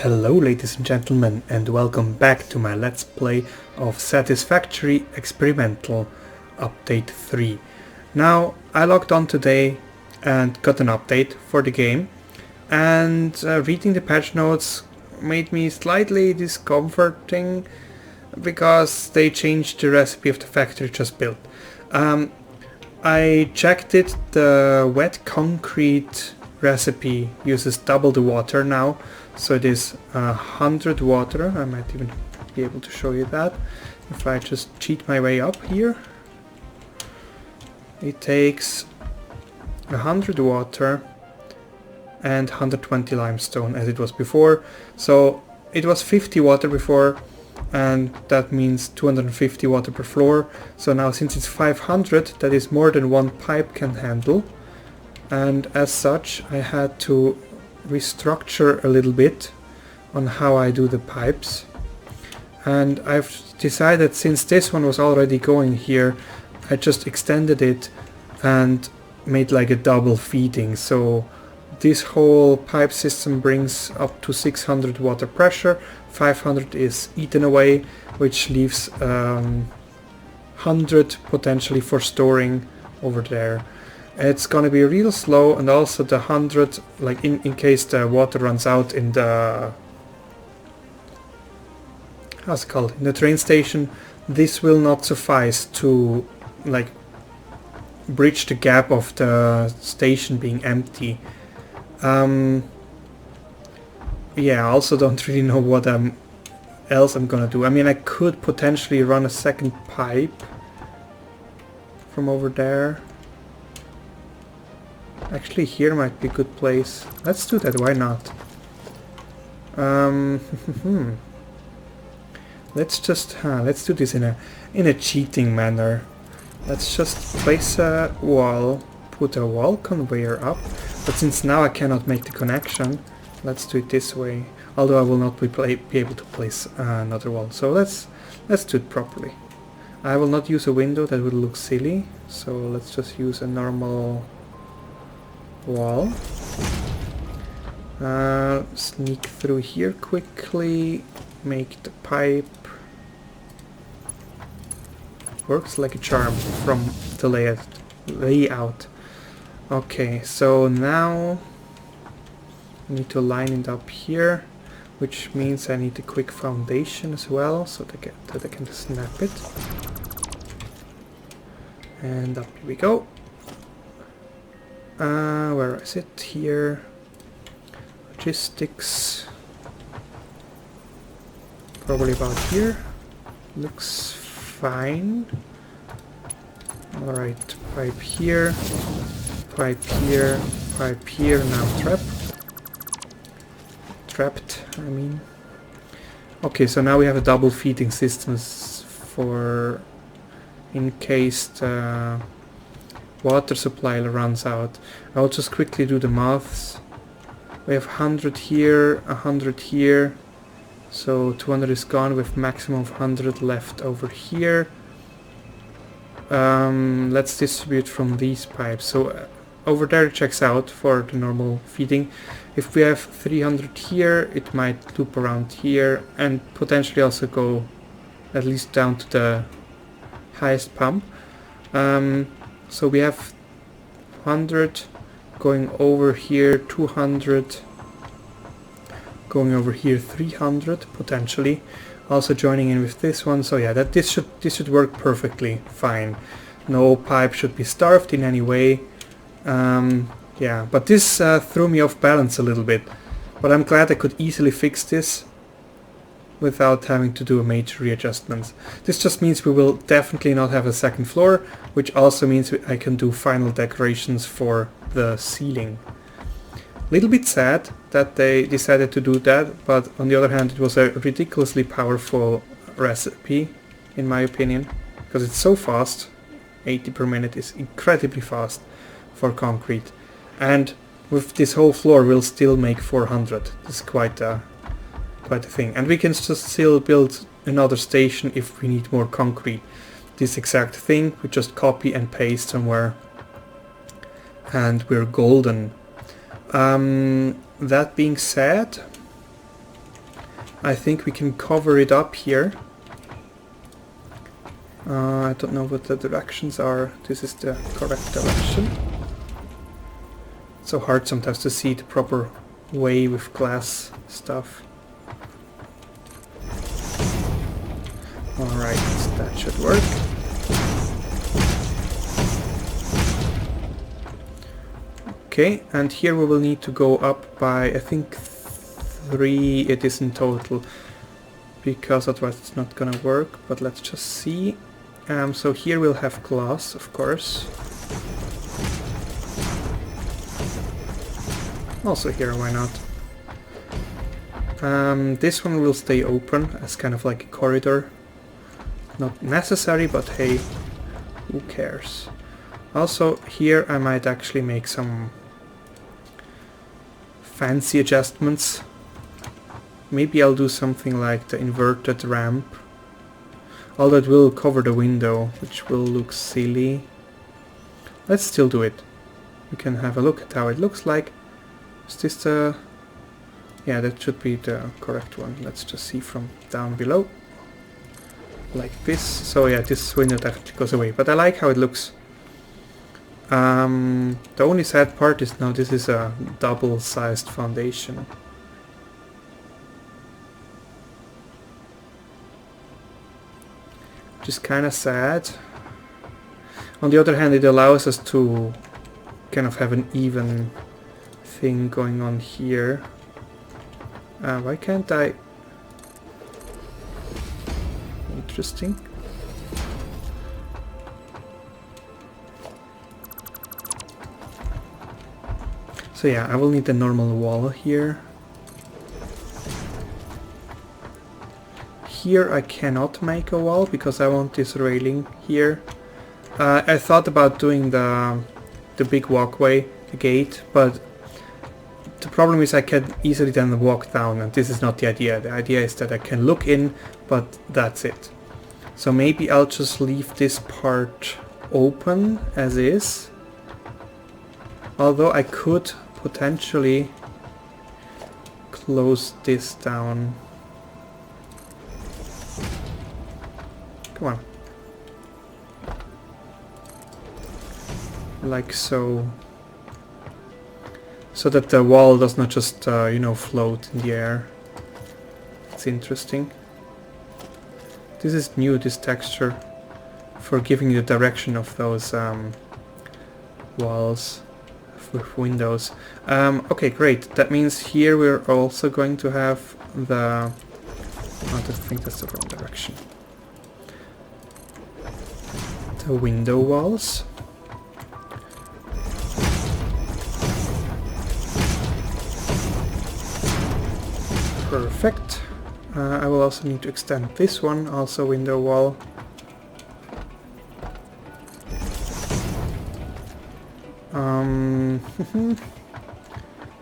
Hello ladies and gentlemen, and welcome back to my Let's Play of Satisfactory Experimental Update 3. Now, I logged on today and got an update for the game, and reading the patch notes made me slightly discomforting because they changed the recipe of the factory just built. I checked it, the wet concrete recipe uses double the water now. So it is 100 water. I might even be able to show you that if I just cheat my way up here. It takes 100 water and 120 limestone as it was before. So it was 50 water before, and that means 250 water per floor. So now since it's 500, that is more than one pipe can handle, and as such I had to restructure a little bit on how I do the pipes, and I've decided, since this one was already going here, I just extended it and made like a double feeding. So this whole pipe system brings up to 600 water pressure, 500 is eaten away, which leaves 100 potentially for storing over there. It's gonna be real slow, and also the 100, like in case the water runs out in the, how's it called, in the train station, this will not suffice to like bridge the gap of the station being empty. Yeah, I also don't really know what else I'm gonna do. I mean, I could potentially run a second pipe from over there. Actually, here might be a good place. Let's do that, why not? Let's do this in a cheating manner. Let's just place a wall, put a wall conveyor up, but since now I cannot make the connection, let's do it this way. Although I will not be able to place another wall. So let's do it properly. I will not use a window, that would look silly. So let's just use a normal wall. Sneak through here quickly, make the pipe. Works like a charm from the layout. Okay, so now I need to line it up here, which means I need a quick foundation as well, so that I can snap it. And up we go. Where is it? Here. Logistics. Probably about here. Looks fine. Alright, pipe here, pipe here, pipe here, now trapped, I mean. Okay, so now we have a double feeding system for in case the water supply runs out. I'll just quickly do the maths. We have 100 here, 100 here, so 200 is gone, with maximum of 100 left over here. Let's distribute from these pipes. So over there it checks out for the normal feeding. If we have 300 here, it might loop around here and potentially also go at least down to the highest pump. So we have 100 going over here, 200 going over here, 300 potentially, also joining in with this one. So yeah, this should work perfectly fine. No pipe should be starved in any way. Yeah, but this threw me off balance a little bit, but I'm glad I could easily fix this without having to do a major readjustments. This just means we will definitely not have a second floor, which also means I can do final decorations for the ceiling. Little bit sad that they decided to do that, but on the other hand it was a ridiculously powerful recipe in my opinion, because it's so fast. 80 per minute is incredibly fast for concrete, and with this whole floor we'll still make 400. It's quite a thing, and we can just still build another station if we need more concrete. This exact thing we just copy and paste somewhere and we're golden. That being said, I think we can cover it up here. I don't know what the directions are. This is the correct direction. It's so hard sometimes to see the proper way with glass stuff. Alright, that should work. Okay, and here we will need to go up by, I think, 3 it is in total, because otherwise it's not gonna work, but let's just see. So here we'll have glass, of course. Also here, why not? This one will stay open as kind of like a corridor. Not necessary, but hey, who cares? Also here I might actually make some fancy adjustments. Maybe I'll do something like the inverted ramp. Although it will cover the window, which will look silly. Let's still do it. We can have a look at how it looks like. Is this the... Yeah, that should be the correct one. Let's just see from down below. Like this. So yeah, this window definitely goes away. But I like how it looks. The only sad part is now this is a double-sized foundation. Which is kind of sad. On the other hand, it allows us to kind of have an even thing going on here. Why can't I... Interesting. So yeah, I will need a normal wall here. Here I cannot make a wall because I want this railing here. I thought about doing the big walkway, the gate, but the problem is I can easily then walk down, and this is not the idea. The idea is that I can look in, but that's it. So maybe I'll just leave this part open as is. Although I could potentially close this down. Come on. Like so. So that the wall does not just, you know, float in the air. It's interesting. This is new, this texture, for giving the direction of those walls with windows. Okay, great. That means here we're also going to have the... I think that's the wrong direction. The window walls. Perfect. I will also need to extend this one, also window wall.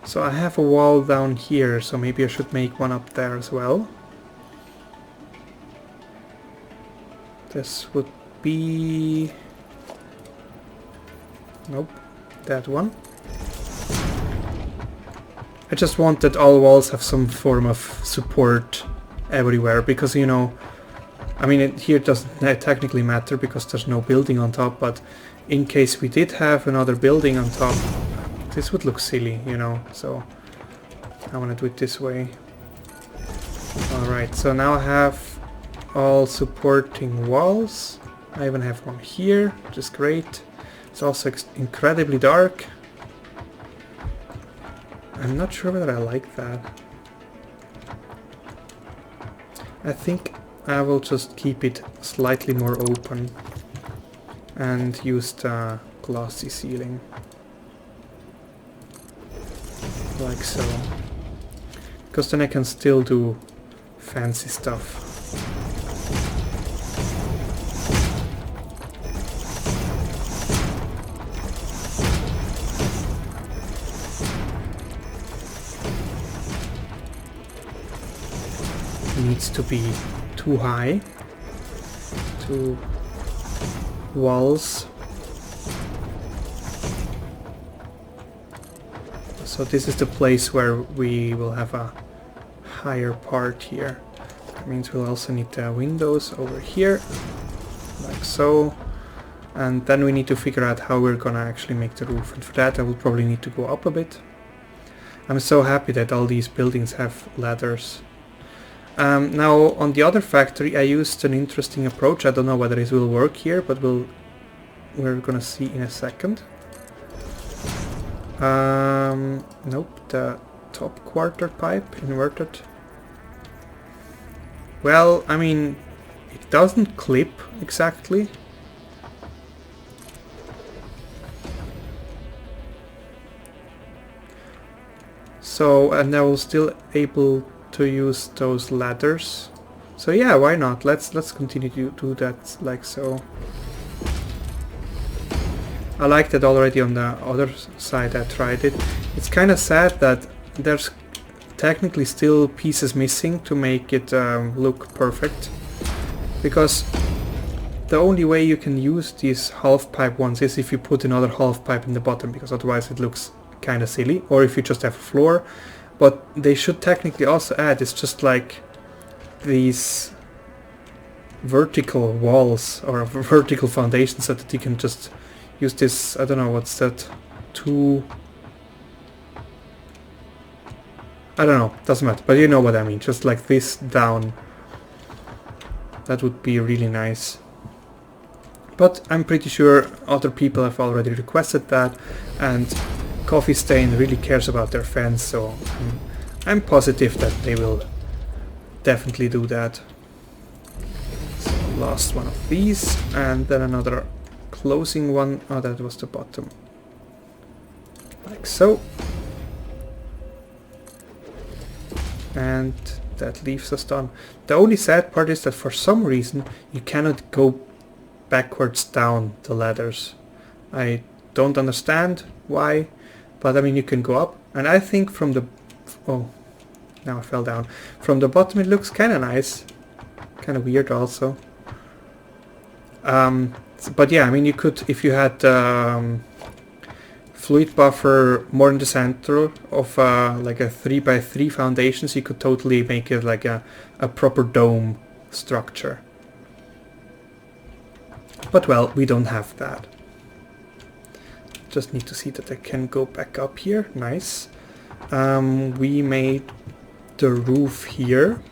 So I have a wall down here, so maybe I should make one up there as well. This would be... Nope, that one. I just want that all walls have some form of support everywhere, because, you know, I mean, here it doesn't technically matter because there's no building on top, but in case we did have another building on top, this would look silly, you know, so I want to do it this way. Alright, so now I have all supporting walls. I even have one here, which is great. It's also incredibly dark. I'm not sure whether I like that. I think I will just keep it slightly more open and use the glossy ceiling. Like so. Because then I can still do fancy stuff. Needs to be too high. Two walls. So this is the place where we will have a higher part here. That means we'll also need the windows over here, like so. And then we need to figure out how we're gonna actually make the roof. And for that I will probably need to go up a bit. I'm so happy that all these buildings have ladders. Now on the other factory I used an interesting approach. I don't know whether this will work here, but we're gonna see in a second. Nope, the top quarter pipe inverted. Well, I mean, it doesn't clip exactly. So, and I was still able to use those ladders. So yeah, why not? Let's continue to do that like so. I liked it already on the other side. I tried it. It's kind of sad that there's technically still pieces missing to make it look perfect, because the only way you can use these half pipe ones is if you put another half pipe in the bottom, because otherwise it looks kind of silly, or if you just have a floor. But they should technically also add, it's just like these vertical walls or vertical foundations so that you can just use this, I don't know, what's that, I don't know, doesn't matter, but you know what I mean, just like this down. That would be really nice. But I'm pretty sure other people have already requested that, and Coffee Stain really cares about their fans, so I'm positive that they will definitely do that. So last one of these, and then another closing one. Oh, that was the bottom. Like so. And that leaves us done. The only sad part is that for some reason you cannot go backwards down the ladders. I don't understand why, but I mean you can go up, and I think from the... oh, now I fell down. From the bottom it looks kind of nice. Kind of weird also. But yeah, I mean you could, if you had fluid buffer more in the center of like a 3x3 foundations, you could totally make it like a proper dome structure. But well, we don't have that. Just need to see that I can go back up here. Nice. We made the roof here.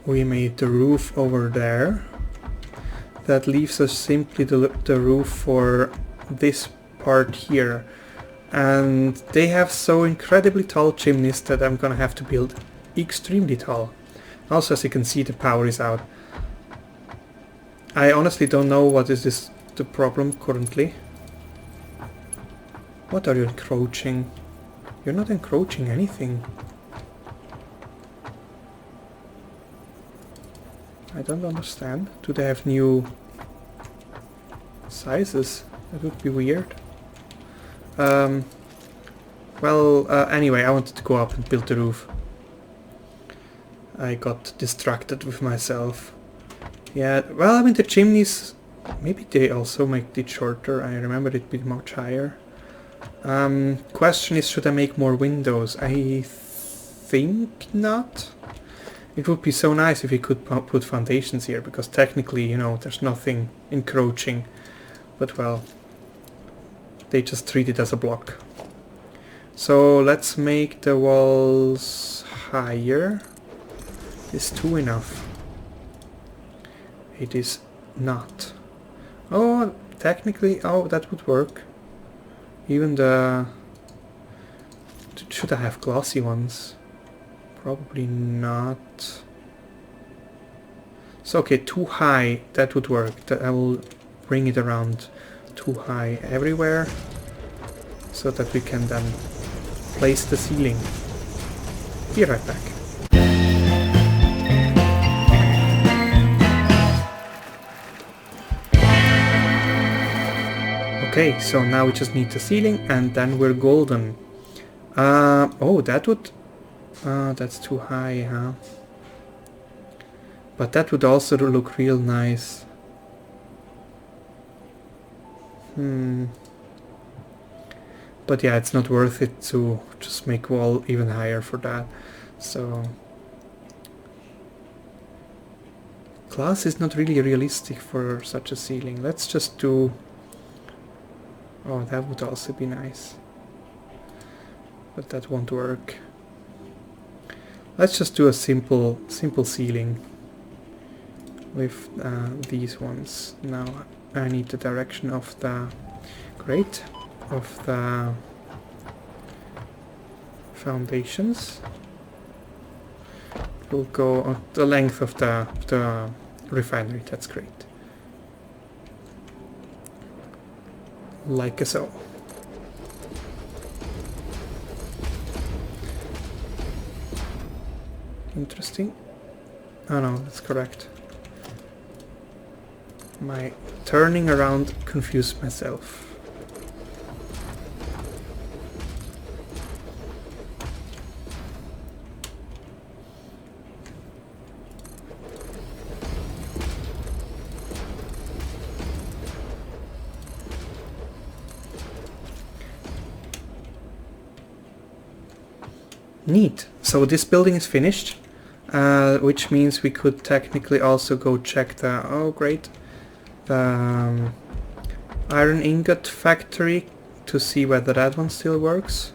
We made the roof over there. That leaves us simply the roof for this part here. And they have so incredibly tall chimneys that I'm gonna have to build extremely tall. Also, as you can see, the power is out. I honestly don't know what is the problem currently. What are you encroaching? You're not encroaching anything. I don't understand. Do they have new sizes? That would be weird. Anyway, I wanted to go up and build the roof. I got distracted with myself. Yeah, well, I mean the chimneys, maybe they also make it shorter. I remember it being much higher. Question is, should I make more windows? I think not. It would be so nice if we could put foundations here, because technically, you know, there's nothing encroaching. But well, they just treat it as a block. So let's make the walls higher. Is 2 enough? It is not. Oh, technically, oh, that would work. Even the... should I have glossy ones? Probably not. So okay, too high, that would work. I will bring it around too high everywhere, so that we can then place the ceiling. Be right back. Okay, so now we just need the ceiling and then we're golden. Oh, that would... that's too high, huh? But that would also look real nice. But yeah, it's not worth it to just make wall even higher for that. So glass is not really realistic for such a ceiling. Let's just do... Oh, that would also be nice. But that won't work. Let's just do a simple ceiling with these ones. Now I need the direction of the grate, of the foundations. We'll go on the length of the refinery. That's great. Like so. Interesting. Oh no, that's correct. My turning around confused myself. Neat. So this building is finished, which means we could technically also go check the... Oh, great. The iron ingot factory to see whether that one still works.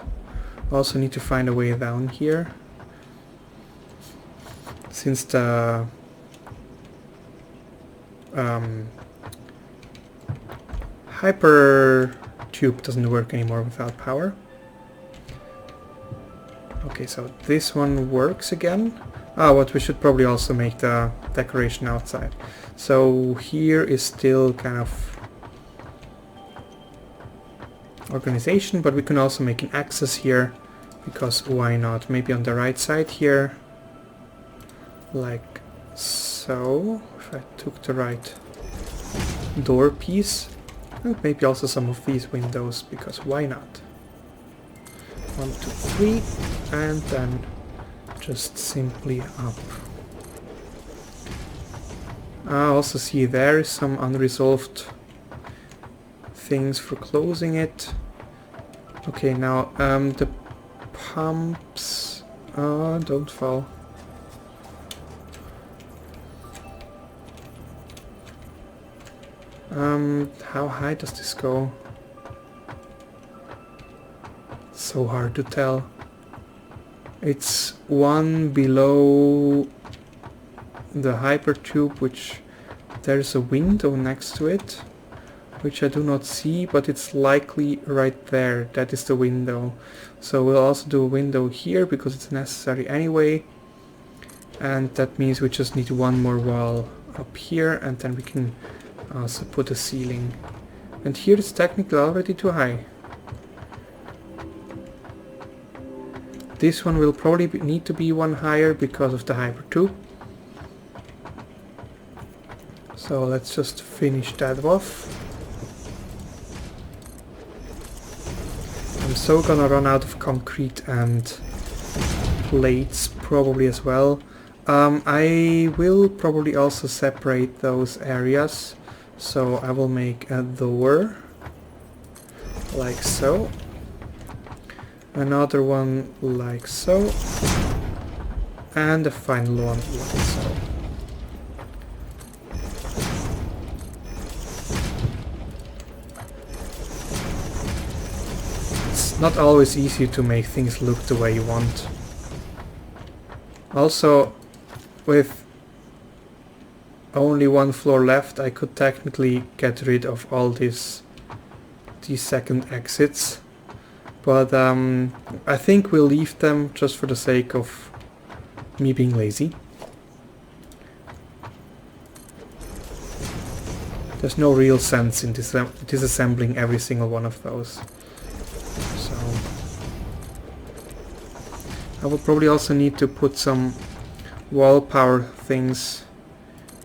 Also need to find a way down here. Since the hyper tube doesn't work anymore without power. Okay, so this one works again. But we should probably also make the decoration outside. So here is still kind of organization, but we can also make an axis here, because why not? Maybe on the right side here, like so. If I took the right door piece, and maybe also some of these windows, because why not? 1, 2, 3, and then just simply up. I also see there is some unresolved things for closing it. Okay, now the pumps... don't fall. How high does this go? So hard to tell. It's one below the hypertube, which there's a window next to it, which I do not see, but it's likely right there. That is the window. So we'll also do a window here because it's necessary anyway, and that means we just need one more wall up here, and then we can also put a ceiling. And here it's technically already too high. This one will probably need to be one higher because of the hypertube. So let's just finish that off. I'm so gonna run out of concrete and plates probably as well. I will probably also separate those areas. So I will make a door like so. Another one like so, and the final one like so. It's not always easy to make things look the way you want. Also, with only one floor left, I could technically get rid of all these second exits. But I think we'll leave them just for the sake of me being lazy. There's no real sense in disassembling every single one of those. So I will probably also need to put some wall power things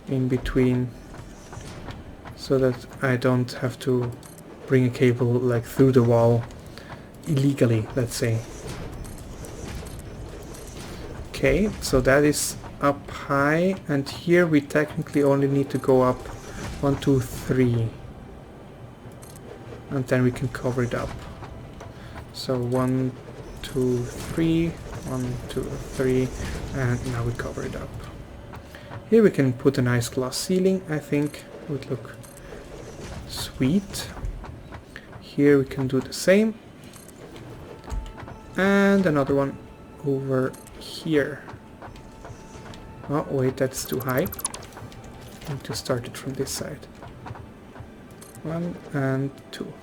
in between, so that I don't have to bring a cable like through the wall illegally, let's say. Okay, so that is up high, and here we technically only need to go up 1, 2, 3, and then we can cover it up. So 1, 2, 3, 1, 2, 3, and now we cover it up. Here we can put a nice glass ceiling, I think would look sweet. Here we can do the same. And another one over here. Oh wait, that's too high. I need to start it from this side. 1 and 2.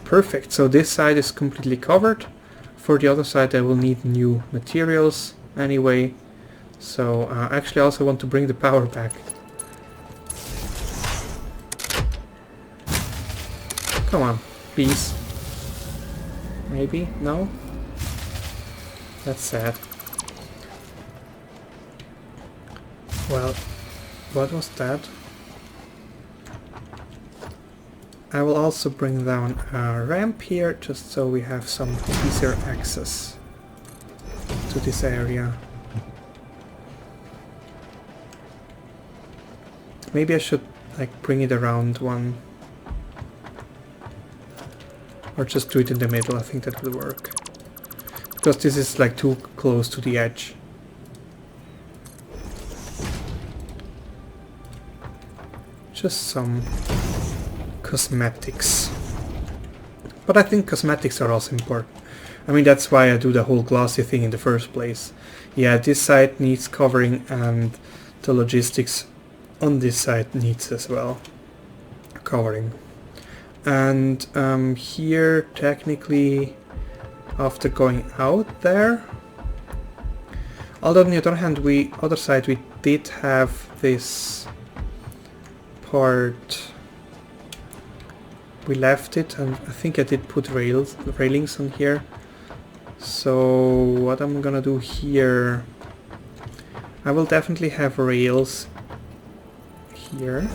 Perfect, so this side is completely covered. For the other side I will need new materials anyway. So actually I also want to bring the power back. Come on, please. Maybe? No? That's sad. Well, what was that? I will also bring down a ramp here, just so we have some easier access to this area. Maybe I should like bring it around one. Or just do it in the middle, I think that will work. Because this is like too close to the edge. Just some cosmetics. But I think cosmetics are also important. I mean, that's why I do the whole glossy thing in the first place. Yeah, this side needs covering and the logistics on this side needs as well covering. And here, technically, after going out there, although on the other hand, other side we did have this part. We left it, and I think I did put railings on here. So what I'm gonna do here, I will definitely have rails here.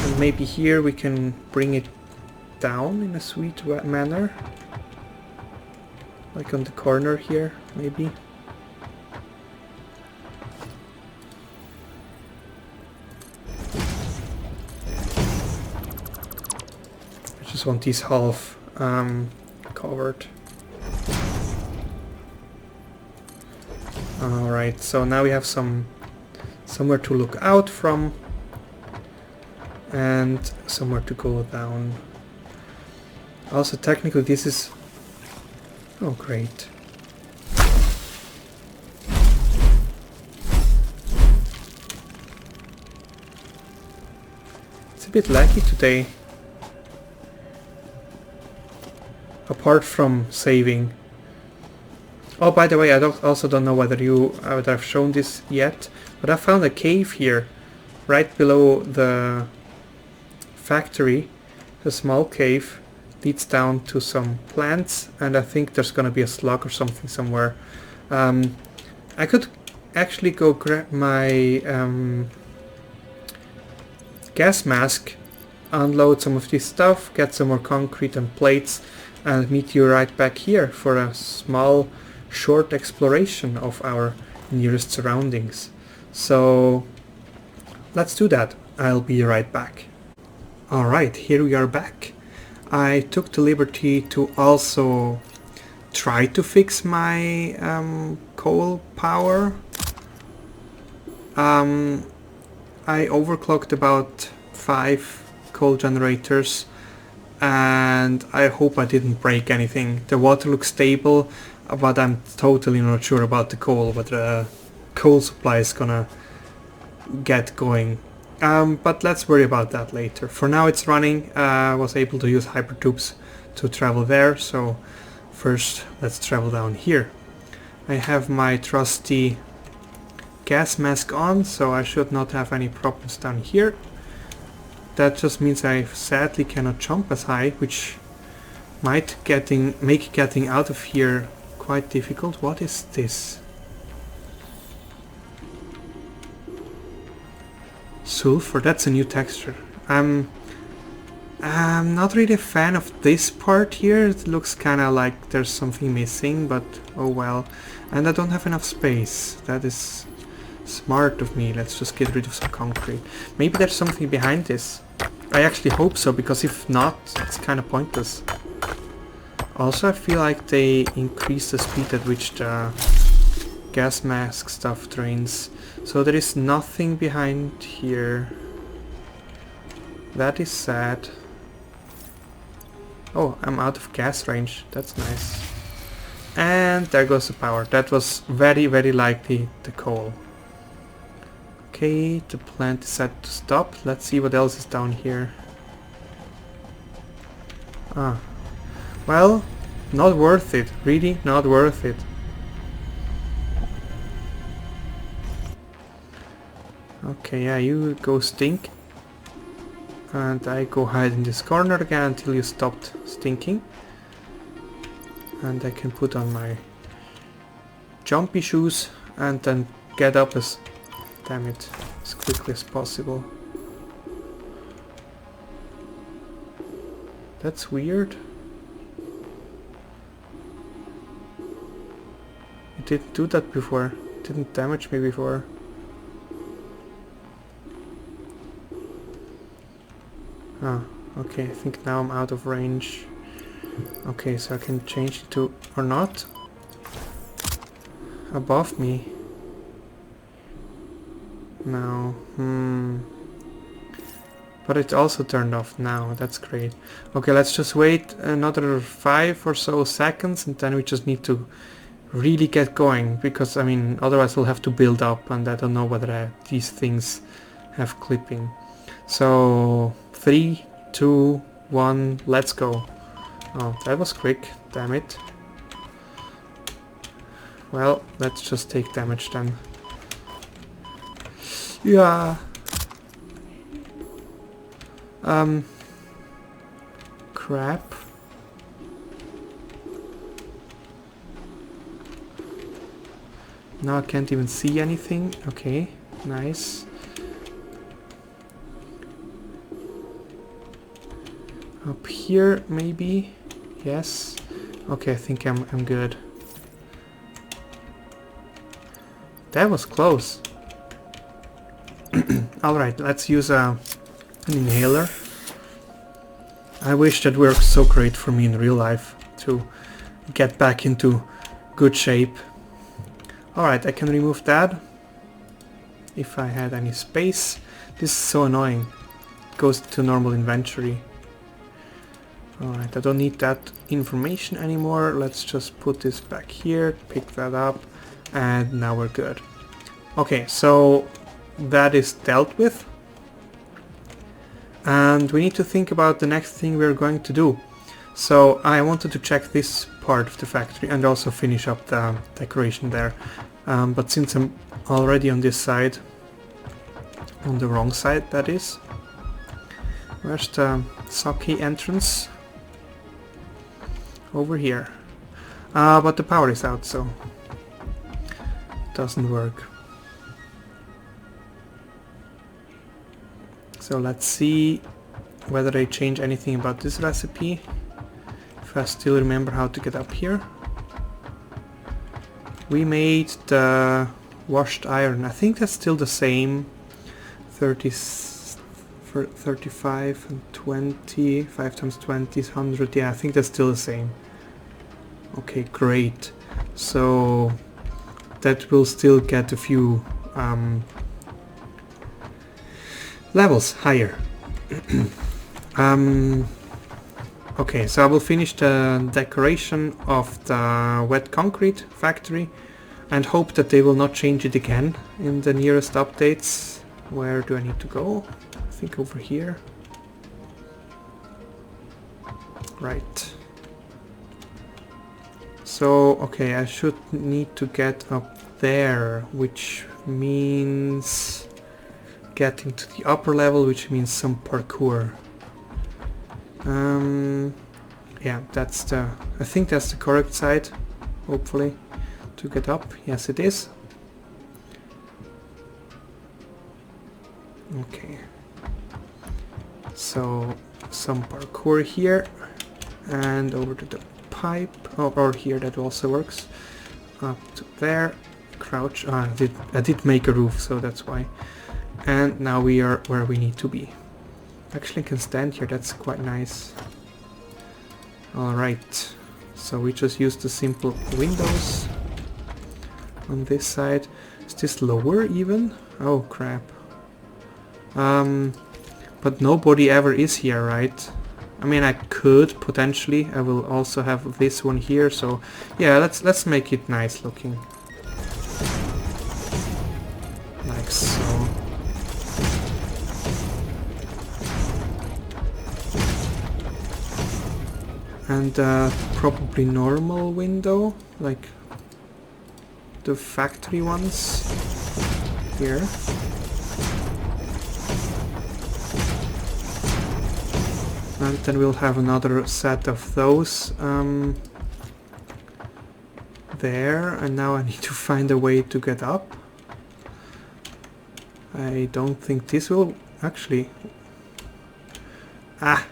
And maybe here we can bring it down in a sweet manner. Like on the corner here, maybe. I just want these half covered. Alright, so now we have somewhere to look out from. And somewhere to go down. Also, technically this is... Oh, great. It's a bit laggy today. Apart from saving. Oh, by the way, I also don't know whether I've shown this yet, but I found a cave here, right below the factory. A small cave leads down to some plants, and I think there's gonna be a slug or something somewhere. I could actually go grab my gas mask, unload some of this stuff, get some more concrete and plates, and meet you right back here for a small, short exploration of our nearest surroundings. So let's do that. I'll be right back. Alright, here we are back. I took the liberty to also try to fix my coal power. I overclocked about 5 coal generators, and I hope I didn't break anything. The water looks stable, but I'm totally not sure about the coal, whether the coal supply is gonna get going. But let's worry about that later. For now it's running. I was able to use hypertubes to travel there, so first let's travel down here. I have my trusty gas mask on, so I should not have any problems down here. That just means I sadly cannot jump as high, which might make getting out of here quite difficult. What is this? Sulfur, that's a new texture. I'm not really a fan of this part here. It looks kinda like there's something missing, but oh well. And I don't have enough space. That is smart of me. Let's just get rid of some concrete. Maybe there's something behind this. I actually hope so, because if not, it's kinda pointless. Also, I feel like they increase the speed at which the gas mask stuff drains. So there is nothing behind here. That is sad. Oh, I'm out of gas range. That's nice. And there goes the power. That was very, very likely the coal. Okay, the plant is set to stop. Let's see what else is down here. Ah. Well, not worth it. Really not worth it. Okay, yeah, you go stink. And I go hide in this corner again until you stopped stinking. And I can put on my jumpy shoes and then get up as quickly as possible. That's weird. It didn't do that before. It didn't damage me before. Ah, okay, I think now I'm out of range. Okay, so I can change it to, or not, above me. No, but it also turned off now, that's great. Okay, let's just wait another 5 or so seconds and then we just need to really get going, because I mean, otherwise we'll have to build up and I don't know whether these things have clipping. So 3, 2, 1, let's go. Oh, that was quick, damn it. Well, let's just take damage then. Yeah. Crap. Now I can't even see anything. Okay, nice. Up here, maybe? Yes. Okay, I think I'm good. That was close. Alright, let's use an inhaler. I wish that worked so great for me in real life to get back into good shape. Alright, I can remove that if I had any space. This is so annoying. It goes to normal inventory. Alright, I don't need that information anymore. Let's just put this back here, pick that up, and now we're good. Okay, so that is dealt with. And we need to think about the next thing we're going to do. So I wanted to check this part of the factory and also finish up the decoration there. But since I'm already on this side, on the wrong side that is. Where's the sake entrance? Over here. But the power is out, so it doesn't work. So let's see whether I change anything about this recipe. If I still remember how to get up here. We made the washed iron. I think that's still the same. 35 and 20. 5 times 20 is 100. Yeah, I think that's still the same. Okay, great. So that will still get a few levels higher. Okay, so I will finish the decoration of the wet concrete factory and hope that they will not change it again in the nearest updates. Where do I need to go? I think over here. Right. So, okay, I should need to get up there, which means getting to the upper level, which means some parkour. Yeah, that's the... I think that's the correct side, hopefully, to get up. Yes, it is. Okay. So, some parkour here, and over to the pipe, or here, that also works. Up to there, crouch. I did make a roof, so that's why. And now we are where we need to be. Actually, I can stand here, that's quite nice. Alright, So we just use the simple windows on this side. Is this lower even? Oh crap. But nobody ever is here, right? I mean, I could potentially. I will also have this one here, so yeah, let's make it nice looking. Like so. And probably normal window, like the factory ones here. And then we'll have another set of those there, and now I need to find a way to get up. I don't think this will actually... Ah!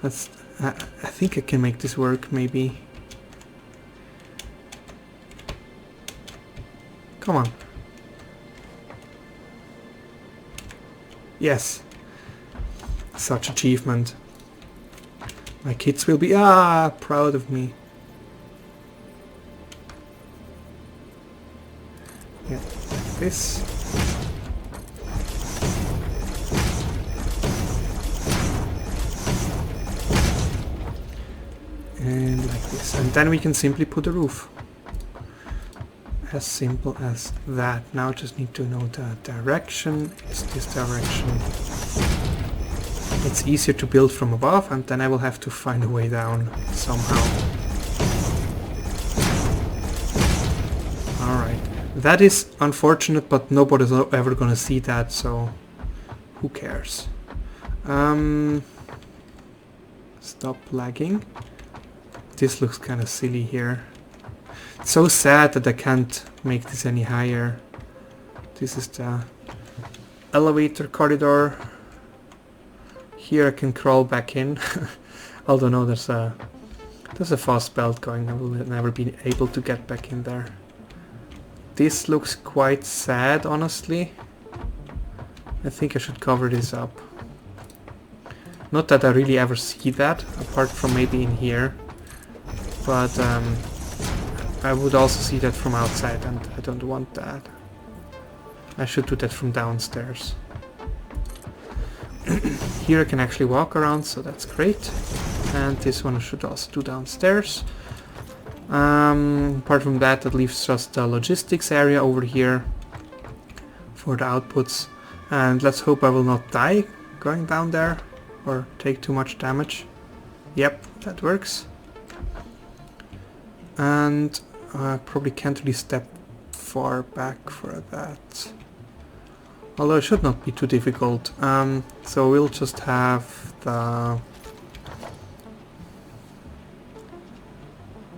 That's... I think I can make this work, maybe. Come on. Yes. Such achievement. My kids will be proud of me. Yeah, like this. And like this. And then we can simply put a roof. As simple as that. Now just need to know the direction. It's this direction. It's easier to build from above, and then I will have to find a way down somehow. Alright. That is unfortunate, but nobody's ever gonna see that, so who cares? Stop lagging. This looks kind of silly here. It's so sad that I can't make this any higher. This is the elevator corridor. Here I can crawl back in. Although no, there's a fast belt going. I will never be able to get back in there. This looks quite sad, honestly. I think I should cover this up. Not that I really ever see that, apart from maybe in here. But I would also see that from outside, and I don't want that. I should do that from downstairs. Here I can actually walk around, so that's great. And this one I should also do downstairs. Apart from that, that leaves just the logistics area over here for the outputs. And let's hope I will not die going down there or take too much damage. Yep, that works. And I probably can't really step far back for that. Although it should not be too difficult. So we'll just have the...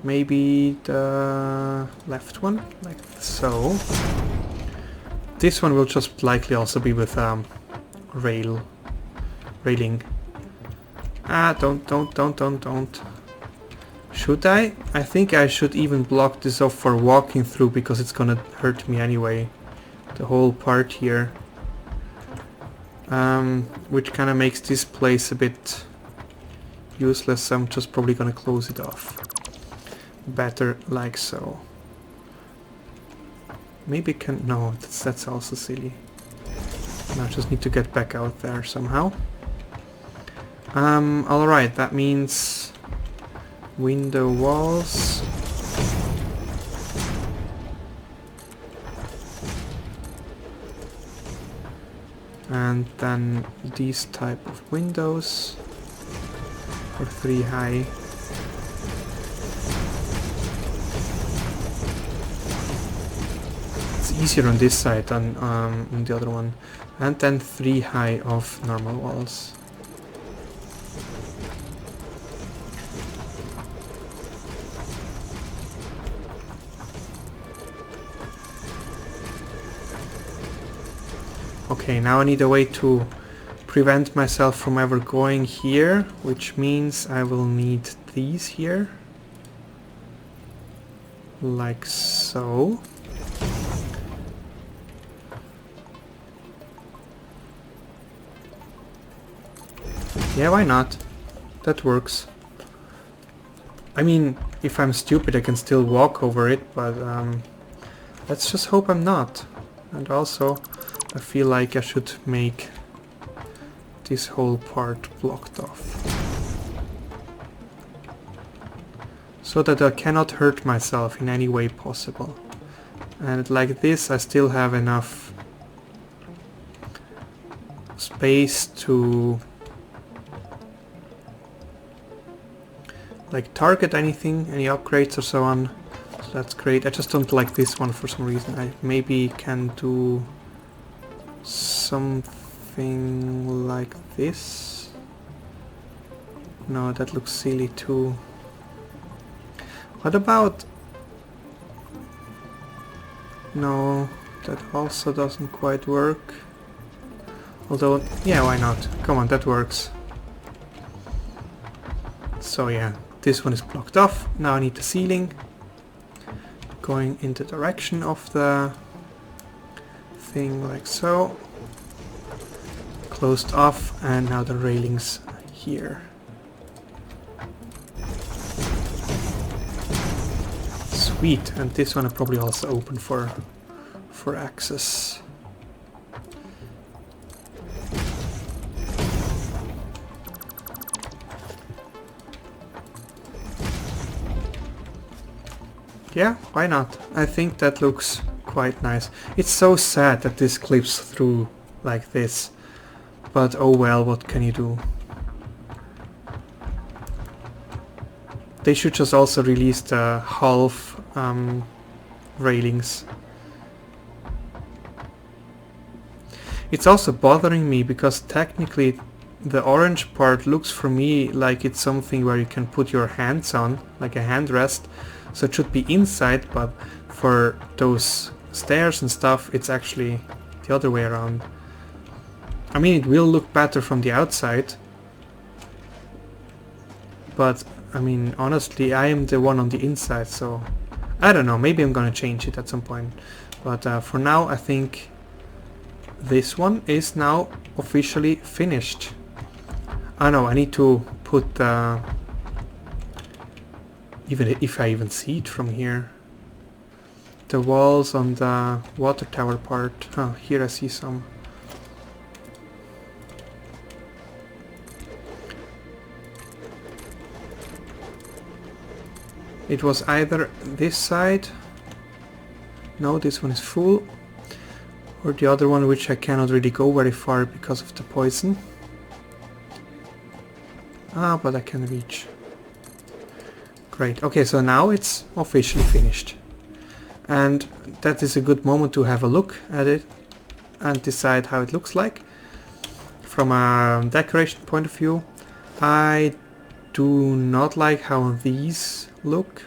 maybe the left one, like so. This one will just likely also be with railing. Don't. Should I? I think I should even block this off for walking through, because it's gonna hurt me anyway. The whole part here. Which kind of makes this place a bit useless, so I'm just probably gonna close it off. Better like so. Maybe can... no, that's also silly. I just need to get back out there somehow. Alright, that means window walls. And then these type of windows, or 3 high. It's easier on this side than on the other one. And then 3 high of normal walls. Okay, now I need a way to prevent myself from ever going here, which means I will need these here. Like so. Yeah, why not? That works. I mean, if I'm stupid I can still walk over it, but let's just hope I'm not. And also I feel like I should make this whole part blocked off, so that I cannot hurt myself in any way possible. And like this I still have enough space to like target anything, any upgrades or so on. So that's great. I just don't like this one for some reason. I maybe can do something like this. No, that looks silly too. What about... No, that also doesn't quite work. Although, yeah, why not? Come on, that works. So yeah, this one is blocked off. Now I need the ceiling going in the direction of the thing, like so. Closed off, and now the railings here. Sweet, and this one I probably also open for access. Yeah, why not? I think that looks quite nice. It's so sad that this clips through like this, but oh well, what can you do? They should just also release the half railings. It's also bothering me because technically the orange part looks for me like it's something where you can put your hands on, like a handrest. So it should be inside, but for those stairs and stuff, it's actually the other way around. I mean, it will look better from the outside, but I mean, honestly, I am the one on the inside, so I don't know, maybe I'm gonna change it at some point. But for now, I think this one is now officially finished. Oh no, I need to put even if I even see it from here, the walls on the water tower part. Oh, here I see some. It was either this side, no, this one is full, or the other one, which I cannot really go very far because of the poison. Ah, but I can reach. Great. Okay, so now it's officially finished. And that is a good moment to have a look at it and decide how it looks like. From a decoration point of view, I do not like how these look.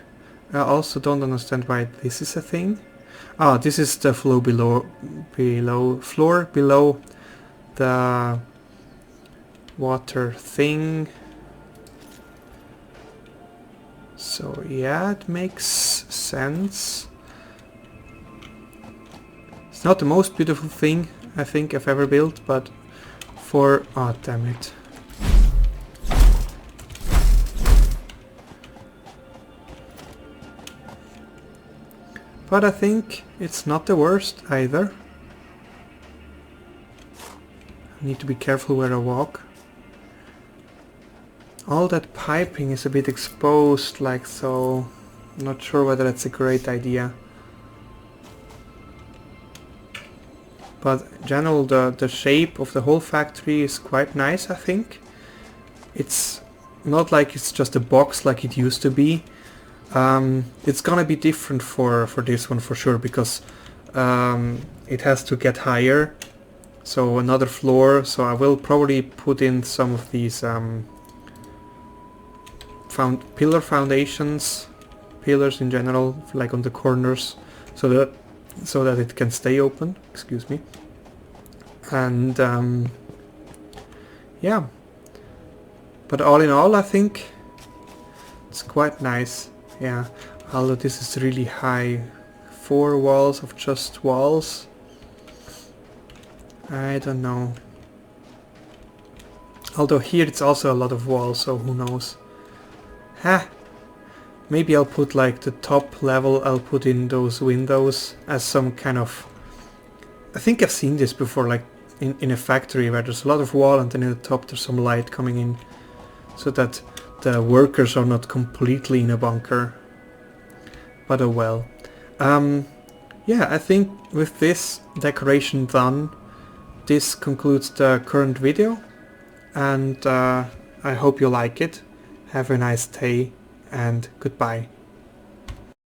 I also don't understand why this is a thing. Ah, this is the floor below the water thing. So yeah, it makes sense. It's not the most beautiful thing I think I've ever built, but for... oh, damn it. But I think it's not the worst either. I need to be careful where I walk. All that piping is a bit exposed, like so. I'm not sure whether that's a great idea. But in general, the shape of the whole factory is quite nice, I think. It's not like it's just a box like it used to be. It's gonna be different for this one for sure, because it has to get higher. So another floor, so I will probably put in some of these pillar foundations, pillars in general, like on the corners, so that it can stay open. Excuse me. And yeah, but all in all, I think it's quite nice. Yeah, although this is really high, 4 walls of just walls. I don't know. Although here it's also a lot of walls, so who knows. Ha! maybe I'll put like the top level, I'll put in those windows as some kind of... I think I've seen this before, like in a factory where there's a lot of wall and then in the top there's some light coming in, so that the workers are not completely in a bunker. But oh well. Yeah, I think with this decoration done, this concludes the current video, and I hope you like it. Have a nice day and goodbye.